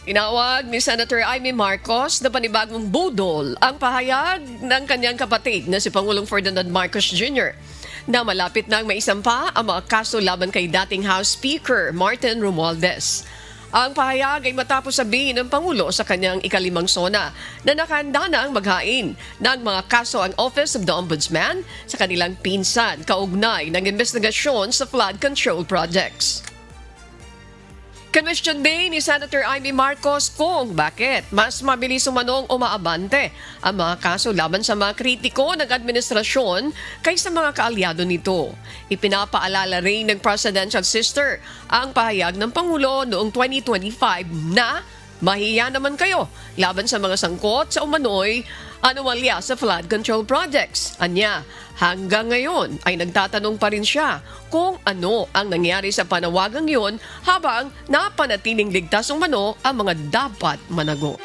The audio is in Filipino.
Tinawag ni Senator Amy Marcos na panibagong budol ang pahayag ng kanyang kapatid na si Pangulong Ferdinand Marcos Jr. na malapit nang maisampa ang mga kaso laban kay dating House Speaker Martin Romualdez. Ang pahayag ay matapos sabihin ng Pangulo sa kanyang ikalimang sona na nakahanda na ang maghain ng mga kaso ang Office of the Ombudsman sa kanilang pinsan kaugnay ng investigasyon sa flood control projects. Question din ni Senator Amy Marcos kung bakit mas mabilis umanong umaabante ang mga kaso laban sa mga kritiko ng administrasyon kaysa mga kaalyado nito. Ipinapaalala rin ng presidential sister ang pahayag ng Pangulo noong 2025 na mahiya naman kayo laban sa mga sangkot sa umano'y anomalya sa flood control projects. Anya, hanggang ngayon ay nagtatanong pa rin siya kung ano ang nangyari sa panawagang yun habang napanatiling ligtas umano ang mga dapat manago.